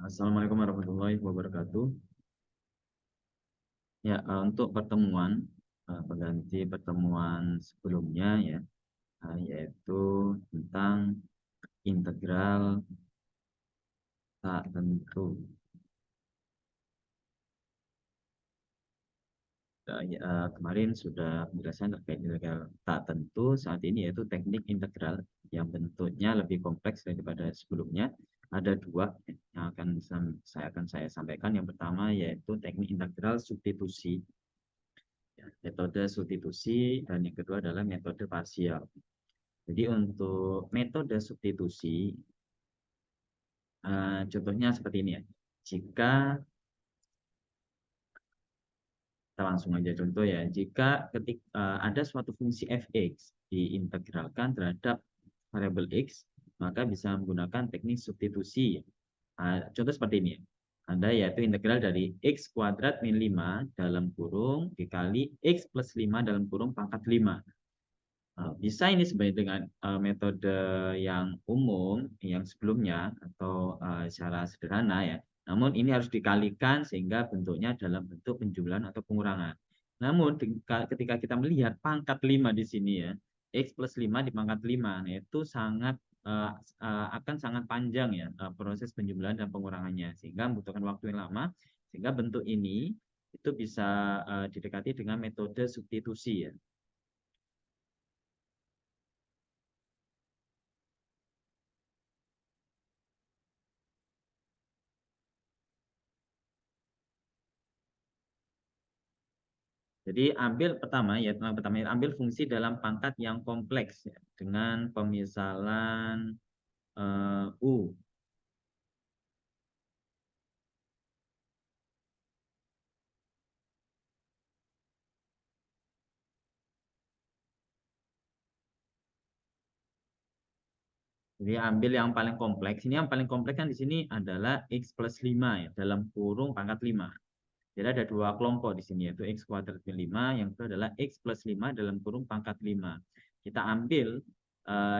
Assalamualaikum warahmatullahi wabarakatuh. Ya, untuk pertemuan pengganti pertemuan sebelumnya ya, yaitu tentang integral tak tentu. Kemarin sudah penjelasan terkait integral tak tentu. Saat ini yaitu teknik integral yang bentuknya lebih kompleks daripada sebelumnya. Ada dua yang saya sampaikan. Yang pertama yaitu teknik integral substitusi. Ya, metode substitusi dan yang kedua adalah metode parsial. Jadi untuk metode substitusi, contohnya seperti ini ya. Jika kita langsung aja contoh ya, jika ada suatu fungsi fx diintegralkan terhadap variabel x, maka bisa menggunakan teknik substitusi. Contoh seperti ini ya. Ada yaitu integral dari x kuadrat min 5 dalam kurung dikali x plus 5 dalam kurung pangkat 5. Bisa ini sebenarnya dengan metode yang umum yang sebelumnya atau secara sederhana ya. Namun ini harus dikalikan sehingga bentuknya dalam bentuk penjumlahan atau pengurangan. Namun ketika kita melihat pangkat 5 di sini ya, x plus 5 di pangkat 5, nah itu akan sangat panjang ya proses penjumlahan dan pengurangannya sehingga membutuhkan waktu yang lama, sehingga bentuk ini itu bisa didekati dengan metode substitusi ya. Jadi pertama ambil fungsi dalam pangkat yang kompleks ya, dengan pemisalan U. Jadi ambil yang paling kompleks. Ini yang paling kompleks kan di sini adalah x plus 5 ya, dalam kurung pangkat 5. Jadi ada dua kelompok di sini yaitu x kuadrat min 5, yang itu adalah x plus 5 dalam kurung pangkat 5. Kita ambil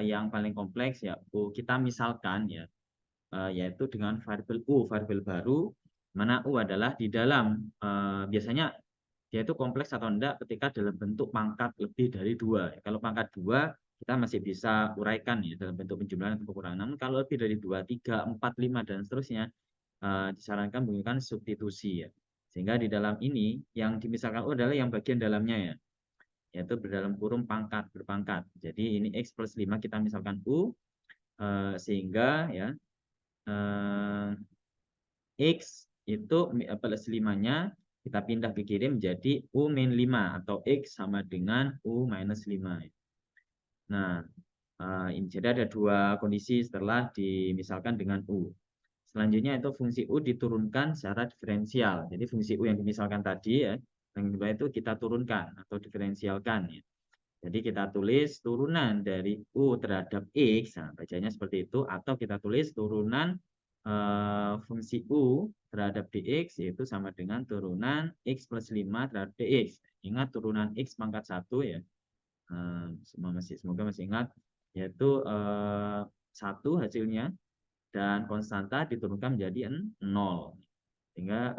yang paling kompleks ya, kita misalkan ya, yaitu dengan variabel U, variabel baru, mana U adalah di dalam, biasanya dia itu kompleks atau enggak ketika dalam bentuk pangkat lebih dari 2. Kalau pangkat 2, kita masih bisa uraikan ya dalam bentuk penjumlahan atau pengurangan. Namun kalau lebih dari 2, 3, 4, 5, dan seterusnya, disarankan menggunakan substitusi ya. Sehingga di dalam ini, yang dimisalkan U adalah yang bagian dalamnya ya, yaitu berdalam kurung pangkat, berpangkat. Jadi ini X plus 5 kita misalkan U, sehingga ya, X itu plus 5-nya kita pindah ke kiri menjadi U min 5 atau X sama dengan U minus 5. Nah, ini jadi ada dua kondisi setelah dimisalkan dengan U. Selanjutnya itu fungsi U diturunkan secara diferensial. Jadi fungsi U yang dimisalkan tadi ya, yang kedua itu kita turunkan atau diferensialkan ya. Jadi kita tulis turunan dari U terhadap X, nah, bacanya seperti itu, atau kita tulis turunan fungsi U terhadap dx yaitu sama dengan turunan x plus 5 terhadap dx. Ingat turunan x pangkat 1 ya. Semoga masih ingat, yaitu 1 hasilnya dan konstanta diturunkan menjadi 0. Sehingga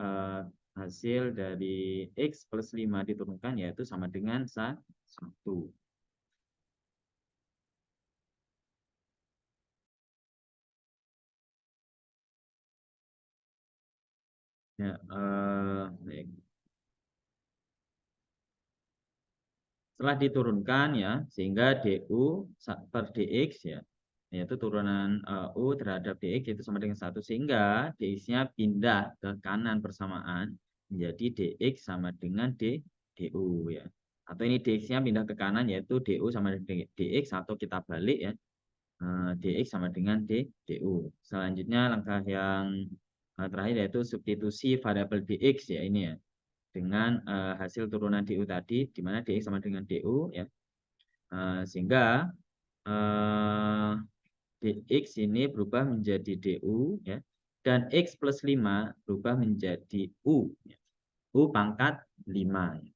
hasil dari x plus 5 diturunkan yaitu sama dengan 1. Ya, baik. Setelah diturunkan ya, sehingga du per dx ya, yaitu turunan u terhadap dx itu sama dengan 1, sehingga dx-nya pindah ke kanan bersamaan menjadi dx sama dengan du ya. Atau ini dx-nya pindah ke kanan yaitu du sama dengan dx, atau kita balik ya, dx sama dengan du. Selanjutnya langkah yang terakhir yaitu substitusi variabel dx ya, ini ya, dengan hasil turunan du tadi, di mana dx sama dengan du ya, sehingga dx ini berubah menjadi du ya, dan x plus 5 berubah menjadi u ya, u pangkat 5 ya.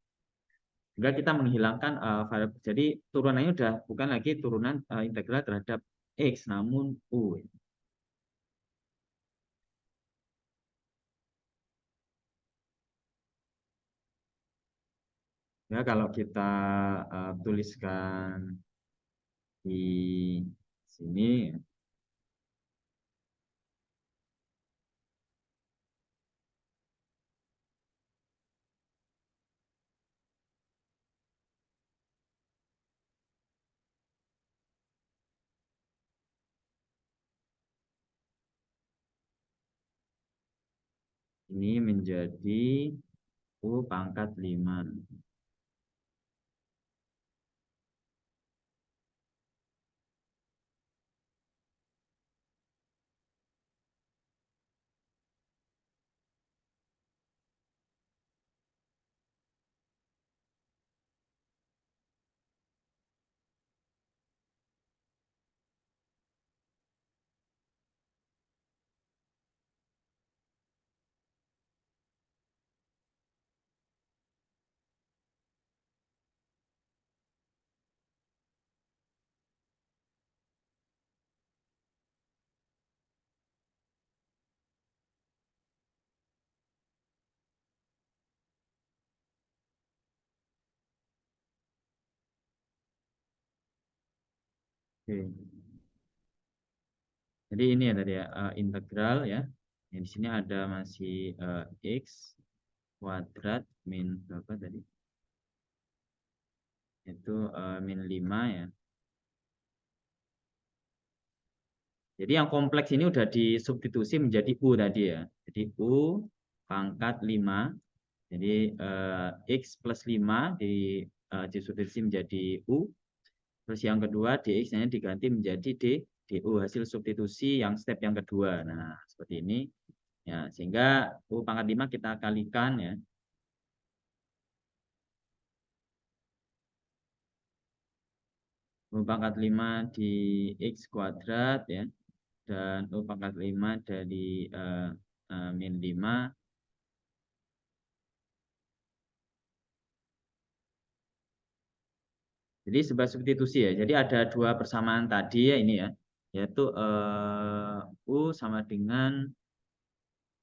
Sehingga kita menghilangkan variabel, jadi turunannya udah bukan lagi turunan integral terhadap x, namun u ya. Ya, kalau kita tuliskan di sini, ini menjadi U pangkat 5. Oke. Jadi ini ya tadi ya, integral ya. Yang di sini ada masih X kuadrat min berapa tadi? Itu min 5 ya. Jadi yang kompleks ini udah disubstitusi menjadi U tadi ya. Jadi U pangkat 5. Jadi X plus 5 disubstitusi menjadi U. Terus yang kedua dx-nya diganti menjadi du, hasil substitusi yang step yang kedua. Nah, seperti ini. Ya, sehingga U pangkat 5 kita kalikan ya. U pangkat 5 di X kuadrat ya. Dan U pangkat 5 dari min 5. Jadi sebuah substitusi ya. Jadi ada dua persamaan tadi ya ini ya. Yaitu U sama dengan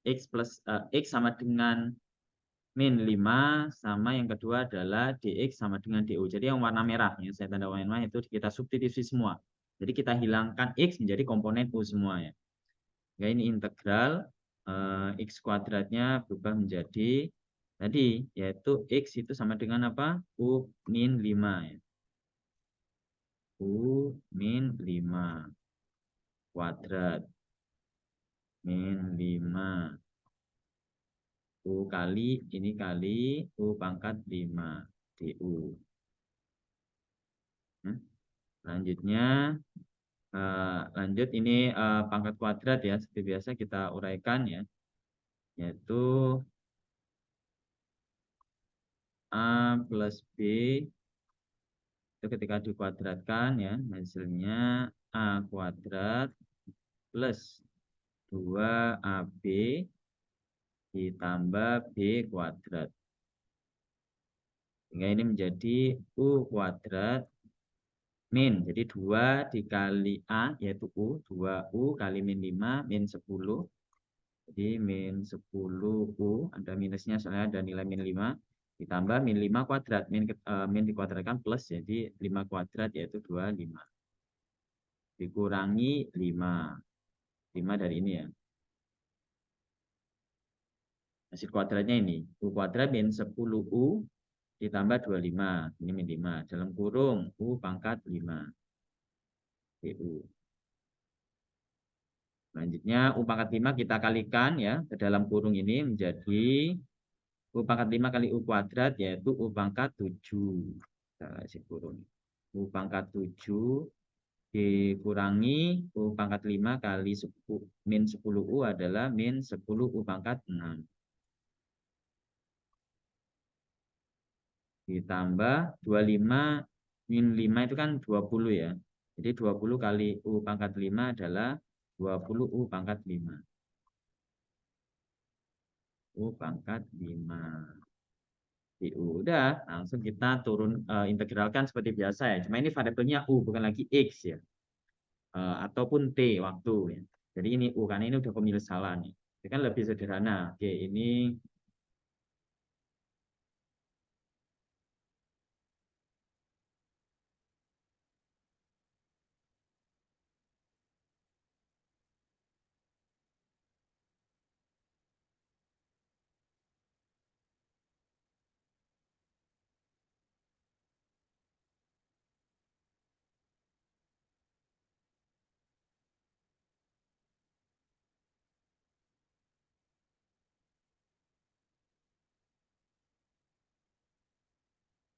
X sama dengan min 5 sama yang kedua adalah dx sama dengan du. Jadi yang warna merah, yang saya tanda warna merah itu kita substitusi semua. Jadi kita hilangkan x menjadi komponen u semua ya. Ya ini integral x kuadratnya berubah menjadi tadi yaitu x itu sama dengan apa? U min 5 ya. U min 5 kuadrat min 5 U kali ini kali U pangkat 5 du. Selanjutnya lanjut ini pangkat kuadrat ya, seperti biasa kita uraikan ya, yaitu A plus B itu ketika dikuadratkan ya, hasilnya A kuadrat plus 2AB ditambah B kuadrat. Sehingga ini menjadi U kuadrat min, jadi 2 dikali A yaitu U, 2U kali min 5 min 10. Jadi min 10U, ada minusnya soalnya ada nilai min 5, ditambah min 5 kuadrat, min dikuadratkan plus, jadi 5 kuadrat yaitu 25. Dikurangi 5. 5 dari ini ya. Hasil kuadratnya ini, U kuadrat min 10U ditambah 25. Ini min 5. Dalam kurung U pangkat 5. DU. Selanjutnya U pangkat 5 kita kalikan ya ke dalam kurung ini menjadi U pangkat 5 kali U kuadrat yaitu U pangkat 7. Kita isi kurung. U pangkat 7 dikurangi U pangkat 5 kali 10, min 10U adalah min 10 U pangkat 6. Ditambah 25 min 5 itu kan 20 ya. Jadi 20 kali U pangkat 5 adalah 20 U pangkat 5. U pangkat 5. Udah, langsung kita turun integralkan seperti biasa ya. Cuma ini variabelnya U, bukan lagi X ya. Ataupun T waktu ya. Jadi ini U, karena ini udah pemisalan. Ini kan lebih sederhana. Oke, ini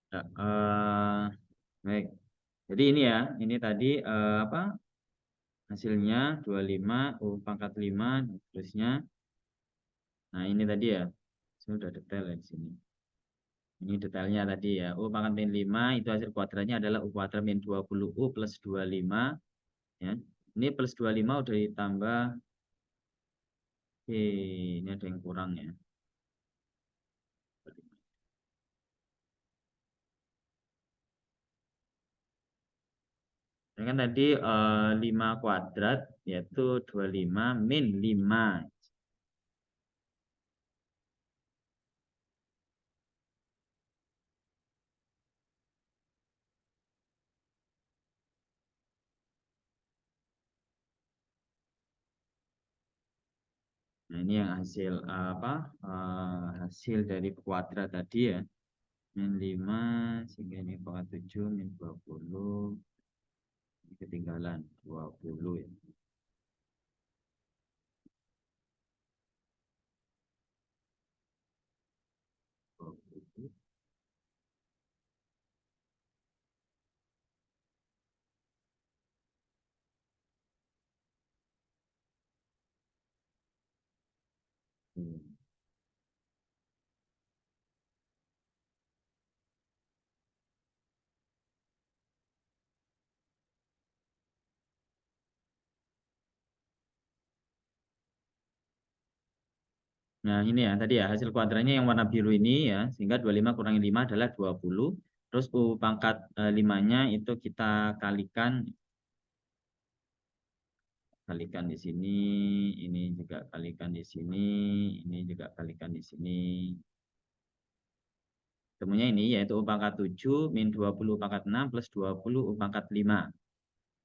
Ya, baik. Jadi ini ya, ini tadi apa hasilnya 25 U pangkat 5 dan seterusnya. Nah ini tadi ya, sudah detail ya di sini. Ini detailnya tadi ya, U pangkat min 5 itu hasil kuadratnya adalah U kuadrat min 20 U plus 25 ya. Ini plus 25 udah ditambah, ini ada yang kurang ya. Ini kan tadi 5 kuadrat yaitu 25 min 5. Nah, ini yang hasil apa? Hasil dari kuadrat tadi ya. Min 5 sehingga ini pangkat 7 min 20 ini ketinggalan 20 ya. 20. Hmm. Nah, ini ya tadi ya hasil kuadratnya yang warna biru ini ya, sehingga 25 kurangi 5 adalah 20. Terus U pangkat 5-nya itu kita kalikan di sini, ini juga kalikan di sini, ini juga kalikan di sini. Temunya ini yaitu U pangkat 7 min 20 U pangkat 6 plus 20 U pangkat 5.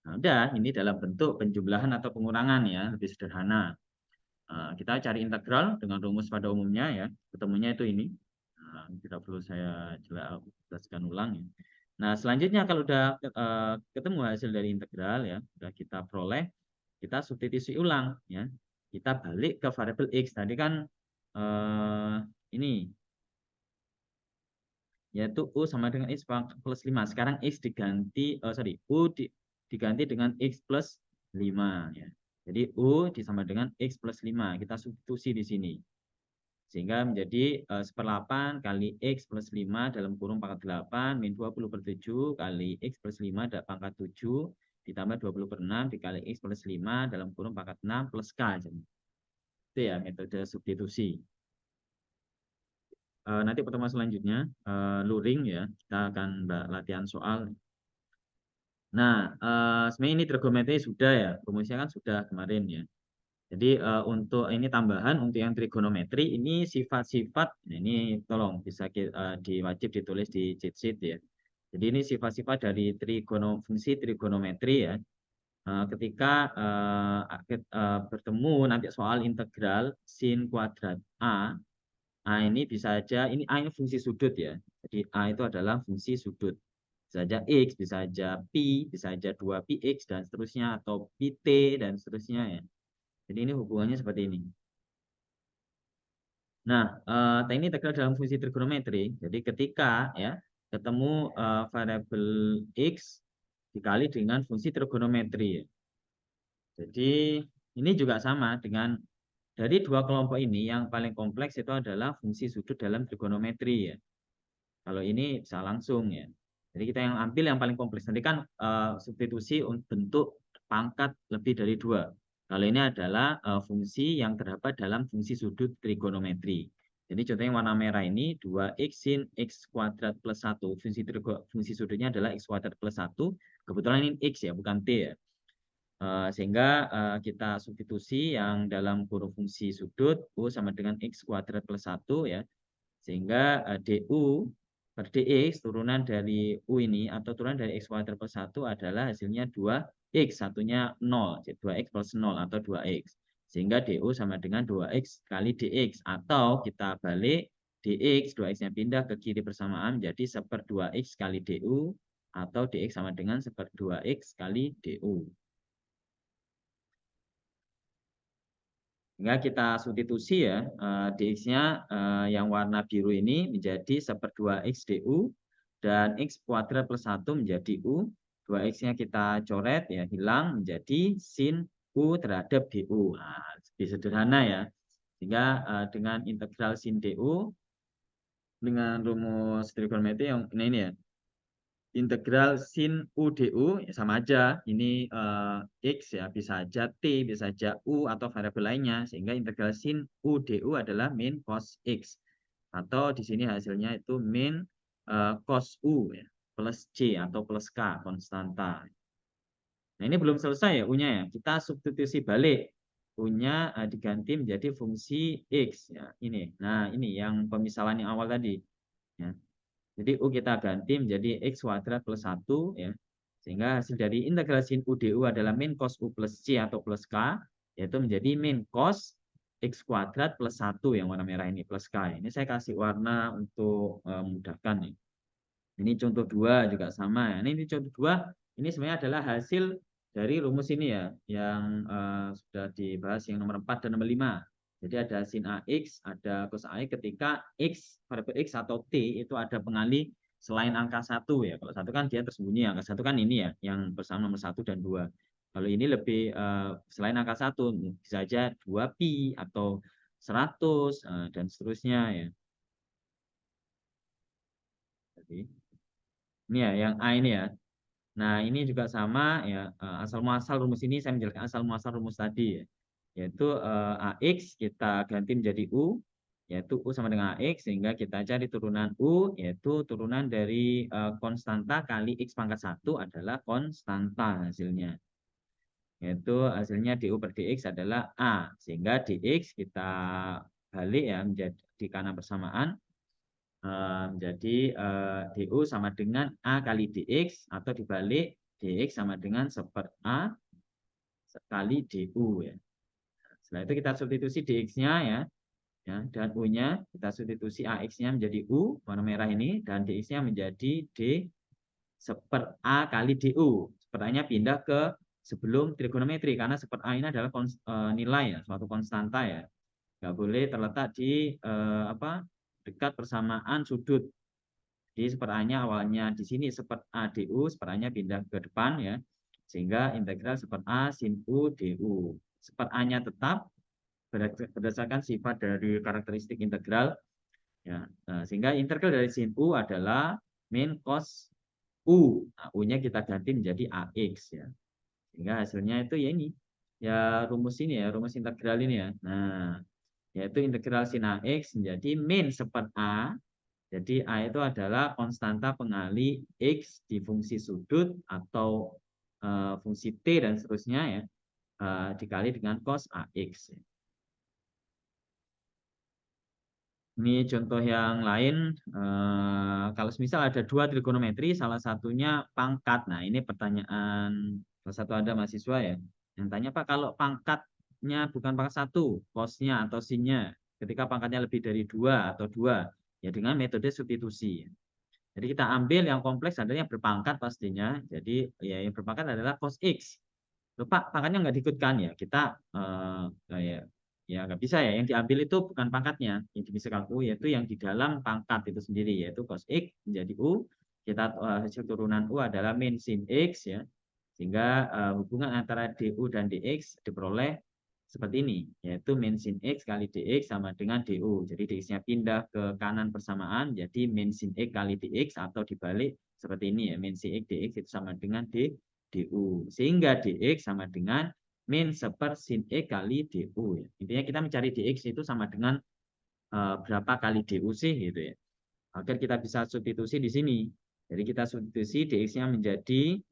Nah, udah, ini dalam bentuk penjumlahan atau pengurangan ya, lebih sederhana. Kita cari integral dengan rumus pada umumnya ya, ketemunya itu ini. Tidak perlu saya jelaskan ulang ya. Nah, selanjutnya kalau udah ketemu hasil dari integral ya, sudah kita peroleh, kita substitusi ulang ya. Kita balik ke variabel x. Tadi kan ini yaitu U sama dengan X plus 5. Sekarang X diganti, diganti dengan X plus 5. Ya. Jadi U disama dengan X plus 5. Kita substitusi di sini. Sehingga menjadi 1/8 kali X plus 5 dalam kurung pangkat 8 min 20 per 7 kali X plus 5 dalam pangkat 7 ditambah 20 per 6 dikali X plus 5 dalam kurung pangkat 6 plus K. Jadi, itu ya metode substitusi. Nanti pertemuan selanjutnya luring ya, kita akan latihan soal. Nah, sebenarnya ini trigonometri sudah ya, rumusnya kan sudah kemarin ya. Jadi untuk ini tambahan untuk yang trigonometri ini sifat-sifat, nah ini tolong bisa diwajib ditulis di cheat sheet ya. Jadi ini sifat-sifat dari fungsi trigonometri ya. Ketika bertemu nanti soal integral sin kuadrat A. A ini bisa aja, ini A ini fungsi sudut ya. Jadi A itu adalah fungsi sudut. Bisa aja X, bisa aja Pi, bisa aja 2Px dan seterusnya, atau Pt dan seterusnya ya. Jadi ini hubungannya seperti ini. Nah, teknik integral dalam fungsi trigonometri, jadi ketika ya ketemu variabel X dikali dengan fungsi trigonometri ya. Jadi ini juga sama dengan dari dua kelompok ini yang paling kompleks itu adalah fungsi sudut dalam trigonometri ya. Kalau ini bisa langsung ya. Jadi kita yang ambil yang paling kompleks. Nanti kan substitusi untuk bentuk pangkat lebih dari 2. Kalau ini adalah fungsi yang terdapat dalam fungsi sudut trigonometri. Jadi contohnya warna merah ini 2x sin x kuadrat plus 1. Fungsi sudutnya adalah x kuadrat plus 1. Kebetulan ini x ya, bukan t ya. Sehingga kita substitusi yang dalam kurung fungsi sudut U sama dengan x kuadrat plus 1 ya. Sehingga DU per DX turunan dari U ini atau turunan dari X kuadrat plus 1 adalah hasilnya 2X. Satunya 0. Jadi 2X plus 0 atau 2X. Sehingga DU sama dengan 2X kali DX. Atau kita balik DX, 2X-nya pindah ke kiri bersamaan menjadi 1/2X kali DU. Atau DX sama dengan 1/2X kali DU. Sehingga kita substitusi ya, dx-nya yang warna biru ini menjadi 1/2 x du dan X kuadrat plus 1 menjadi U. 2X-nya kita coret, ya hilang, menjadi sin U terhadap DU. Nah, lebih sederhana ya. Sehingga dengan integral sin DU, dengan rumus trigonometri yang ini ya, integral sin U DU ya sama aja. Ini X ya, bisa aja T, bisa aja U atau variabel lainnya. Sehingga integral sin U DU adalah min cos X. Atau di sini hasilnya itu min cos U ya, plus C atau plus K, konstanta. Nah, ini belum selesai ya U-nya ya. Kita substitusi balik. U-nya diganti menjadi fungsi X ya. Ini. Nah, ini yang pemisahan yang awal tadi. Ya. Jadi U kita ganti menjadi X kuadrat plus 1 ya. Sehingga hasil dari integral sin U DU adalah min cos U plus C atau plus K, yaitu menjadi min cos X kuadrat plus 1 yang warna merah ini, plus K. Ini saya kasih warna untuk memudahkan nih. Ini contoh 2 juga sama. Ini contoh 2, ini sebenarnya adalah hasil dari rumus ini ya, yang sudah dibahas yang nomor 4 dan nomor 5. Jadi ada sin AX, ada cos AX ketika X, variabel X atau T itu ada pengali selain angka 1 ya. Kalau 1 kan dia tersembunyi, angka 1 kan ini ya, yang bersama nomor 1 dan 2. Kalau ini lebih selain angka 1, bisa saja 2pi atau 100 dan seterusnya ya. Jadi, ini ya, yang A ini ya. Nah, ini juga sama ya, asal muasal rumus ini saya menjelaskan asal muasal rumus tadi ya. Yaitu AX kita ganti menjadi U, yaitu U sama dengan AX, sehingga kita cari turunan U, yaitu turunan dari konstanta kali X pangkat 1 adalah konstanta hasilnya. Yaitu hasilnya DU per DX adalah A, sehingga DX kita balik ya menjadi di kanan bersamaan. Jadi DU sama dengan A kali DX, atau dibalik DX sama dengan 1/4 A kali DU ya. Setelah itu kita substitusi DX-nya ya, dan U-nya kita substitusi AX-nya menjadi U warna merah ini, dan DX-nya menjadi D 1/4 A kali DU. 1/4 A-nya pindah ke sebelum trigonometri, karena 1/4 A ini adalah nilai ya, suatu konstanta ya. Nggak boleh terletak di dekat persamaan sudut. Jadi 1/4 A-nya awalnya di sini 1/4 A DU, 1/4 A-nya pindah ke depan ya. Sehingga integral 1/4 A sin U DU. 1/4 A-nya tetap berdasarkan sifat dari karakteristik integral ya. Nah, sehingga integral dari sin U adalah min cos U. Nah, U-nya kita ganti menjadi AX ya. Sehingga hasilnya itu ya ini. Ya rumus ini ya, rumus integral ini ya. Nah, yaitu integral sin AX menjadi min 1/4 A. Jadi A itu adalah konstanta pengali X di fungsi sudut atau fungsi T dan seterusnya ya, dikali dengan cos AX. Ini contoh yang lain, kalau misal ada 2 trigonometri, salah satunya pangkat. Nah, ini pertanyaan salah satu ada mahasiswa ya, yang tanya, Pak, kalau pangkatnya bukan pangkat 1, cosnya atau sinnya, ketika pangkatnya lebih dari 2 atau 2, ya dengan metode substitusi. Jadi kita ambil yang kompleks adalah yang berpangkat pastinya. Jadi ya yang berpangkat adalah cos X. Loh, Pak, pangkatnya nggak diikutkan ya. Kita ya nggak bisa ya. Yang diambil itu bukan pangkatnya. Yang dipisahkan U yaitu yang di dalam pangkat itu sendiri, yaitu cos X menjadi U. Kita hasil turunan U adalah min sin X ya. Sehingga hubungan antara DU dan DX diperoleh seperti ini, yaitu min sin X kali DX sama dengan DU. Jadi DX-nya pindah ke kanan persamaan, jadi min sin X kali DX, atau dibalik seperti ini ya, min sin X DX itu sama dengan DU. Sehingga DX sama dengan min 1/4 sin X kali DU. Ya. Intinya kita mencari DX itu sama dengan berapa kali DU sih gitu ya. Agar kita bisa substitusi di sini. Jadi kita substitusi DX-nya menjadi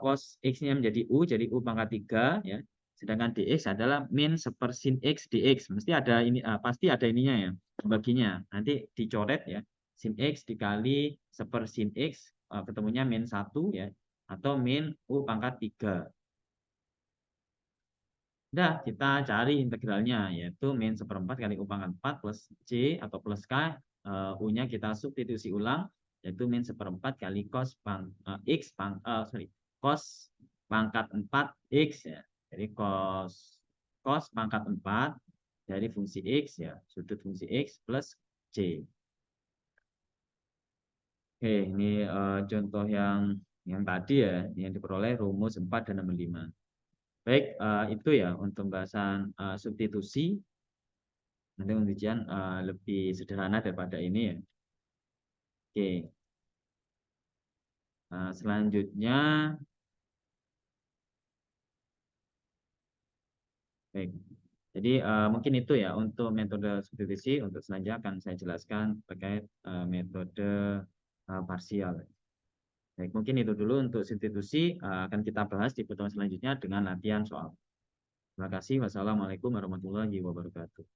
cos X-nya menjadi U, jadi U pangkat 3 ya. Sedangkan DX adalah min 1/4 sin X DX. Mesti ada ini, pasti ada ininya ya, baginya. Nanti dicoret ya. Sin X dikali 1/4 sin X, ketemunya min 1 ya, atau min U pangkat 3. Udah, kita cari integralnya, yaitu min 1/4 kali U pangkat 4 plus C atau plus K. U-nya kita substitusi ulang, yaitu min 1/4 kali cos X cos pangkat 4 X ya. Jadi cos pangkat 4 dari fungsi X ya, sudut fungsi X plus C. Oke, ini contoh yang tadi ya, yang diperoleh rumus 4 dan 65. Baik, itu ya untuk pembahasan substitusi. Nanti ujian lebih sederhana daripada ini ya. Oke, selanjutnya, baik. Jadi mungkin itu ya untuk metode substitusi. Untuk selanjutnya akan saya jelaskan terkait metode parsial. Baik, mungkin itu dulu untuk substitusi. Akan kita bahas di pertemuan selanjutnya dengan latihan soal. Terima kasih. Wassalamualaikum warahmatullahi wabarakatuh.